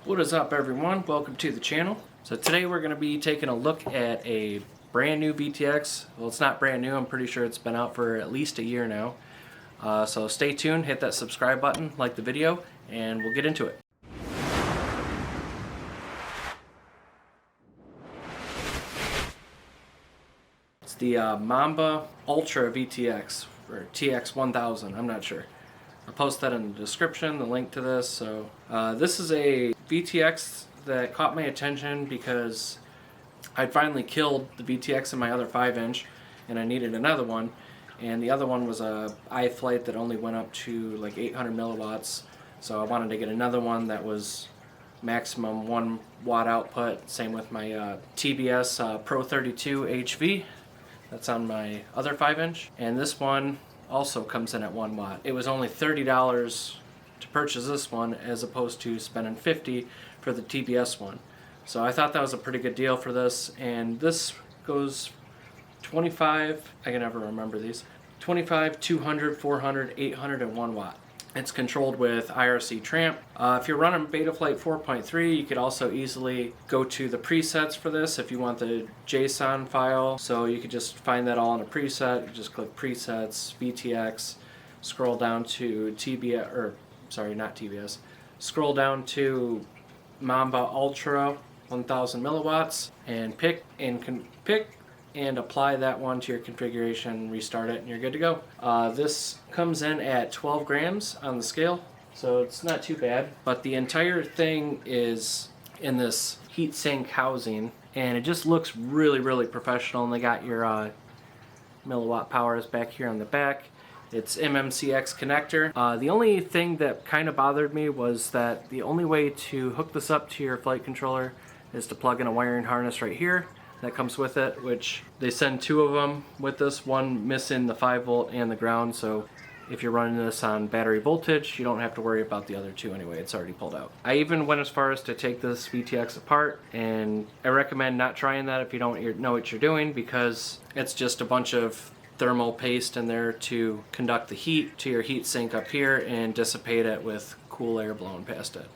What is up, everyone? Welcome to the channel. So today we're going to be taking a look at a brand new VTX. Well, it's not brand new. I'm pretty sure it's been out for at least a year now. So stay tuned, hit that subscribe button, like the video, and we'll get into it. It's the Mamba Ultra VTX, or TX1000, I'm not sure. I'll post that in the description, the link to this. So this is a VTX that caught my attention because I'd finally killed the VTX in my other 5-inch and I needed another one, and the other one was a Iflight that only went up to like 800 milliwatts, so I wanted to get another one that was maximum 1 watt output. Same with my TBS Pro 32 HV that's on my other 5-inch, and this one also comes in at 1 watt. It was only $30 to purchase this one as opposed to spending $50 for the TBS one. So I thought that was a pretty good deal for this, and this goes 25, I can never remember these, 25, 200, 400, 800, and 1 watt. It's controlled with IRC Tramp. If you're running Betaflight 4.3, you could also easily go to the presets for this if you want the JSON file. So you could just find that all in a preset. You just click presets, VTX, scroll down to TBS, or sorry, not TBS. Scroll down to Mamba Ultra 1000 milliwatts and pick and apply that one to your configuration, restart it, and you're good to go. This comes in at 12 grams on the scale, so it's not too bad. But the entire thing is in this heatsink housing, and it just looks really, really professional. And they got your milliwatt powers back here on the back. It's MMCX connector. The only thing that kind of bothered me was that the only way to hook this up to your flight controller is to plug in a wiring harness right here that comes with it, which they send 2 of them with this, one missing the 5 volt and the ground. So if you're running this on battery voltage, you don't have to worry about the other 2 anyway. It's already pulled out. I even went as far as to take this VTX apart, and I recommend not trying that if you don't know what you're doing, because it's just a bunch of thermal paste in there to conduct the heat to your heat sink up here and dissipate it with cool air blowing past it.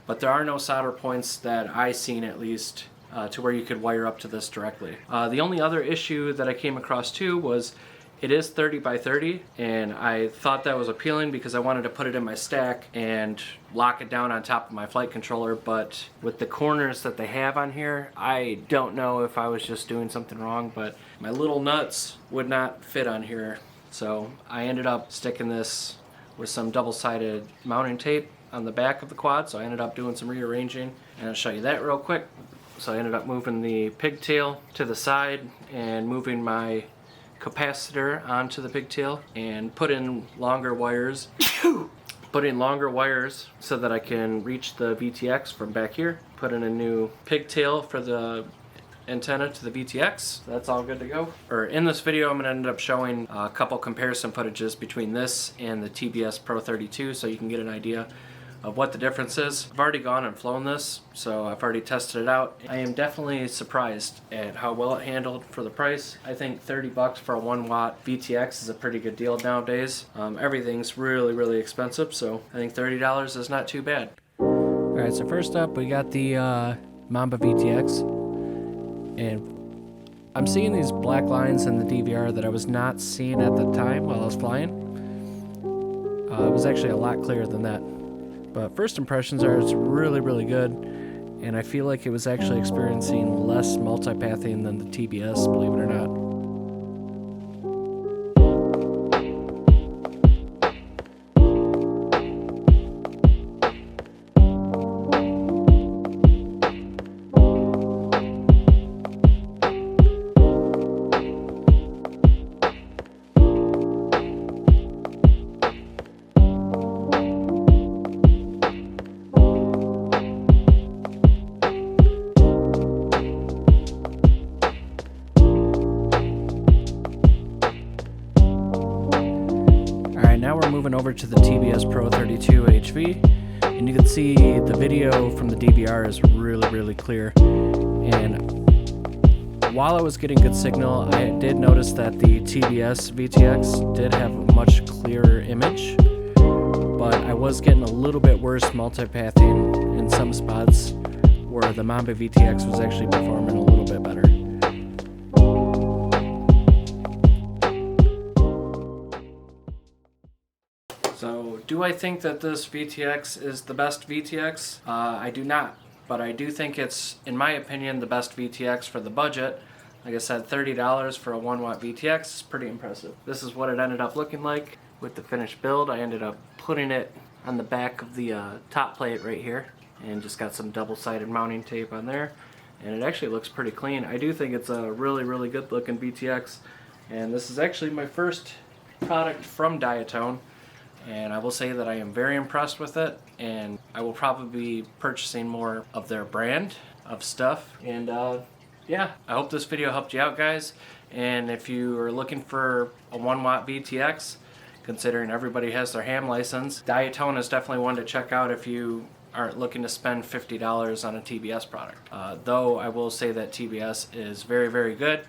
But there are no solder points that I seen, at least, to where you could wire up to this directly. The only other issue that I came across too was it is 30 by 30, and I thought that was appealing because I wanted to put it in my stack and lock it down on top of my flight controller. But with the corners that they have on here, I don't know if I was just doing something wrong, but my little nuts would not fit on here. So I ended up sticking this with some double-sided mounting tape on the back of the quad, so I ended up doing some rearranging, and I'll show you that real quick. So I ended up moving the pigtail to the side and moving my capacitor onto the pigtail and put in longer wires so that I can reach the VTX from back here. Put in a new pigtail for the antenna to the VTX. That's all good to go. In this video, I'm going to end up showing a couple comparison footages between this and the TBS Pro 32 so you can get an idea of what the difference is. I've already gone and flown this, so I've already tested it out. I am definitely surprised at how well it handled for the price. I think 30 bucks for a 1 watt VTX is a pretty good deal nowadays. Everything's really, really expensive, so I think $30 is not too bad. Alright, so first up we got the Mamba VTX, and I'm seeing these black lines in the DVR that I was not seeing at the time while I was flying. It was actually a lot clearer than that. But first impressions are it's really, really good, and I feel like it was actually experiencing less multipathing than the TBS, believe it or not. Now we're moving over to the TBS Pro 32 HV, and you can see the video from the DVR is really, really clear. And while I was getting good signal, I did notice that the TBS VTX did have a much clearer image, but I was getting a little bit worse multipathing in some spots where the Mamba VTX was actually performing a little bit better. So, do I think that this VTX is the best VTX? I do not, but I do think it's, in my opinion, the best VTX for the budget. Like I said, $30 for a 1-watt VTX is pretty impressive. This is what it ended up looking like with the finished build. I ended up putting it on the back of the top plate right here, and just got some double-sided mounting tape on there, and it actually looks pretty clean. I do think it's a really, really good looking VTX, and this is actually my first product from Diatone. And I will say that I am very impressed with it, and I will probably be purchasing more of their brand of stuff. And yeah, I hope this video helped you out, guys. And if you are looking for a 1-watt VTX, considering everybody has their ham license, Diatone is definitely one to check out if you aren't looking to spend $50 on a TBS product. Though I will say that TBS is very, very good,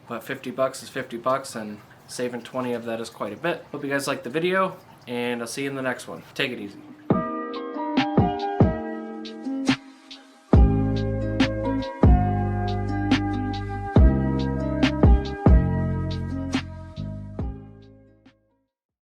but $50 is $50, and saving 20 of that is quite a bit. Hope you guys liked the video, and I'll see you in the next one. Take it easy.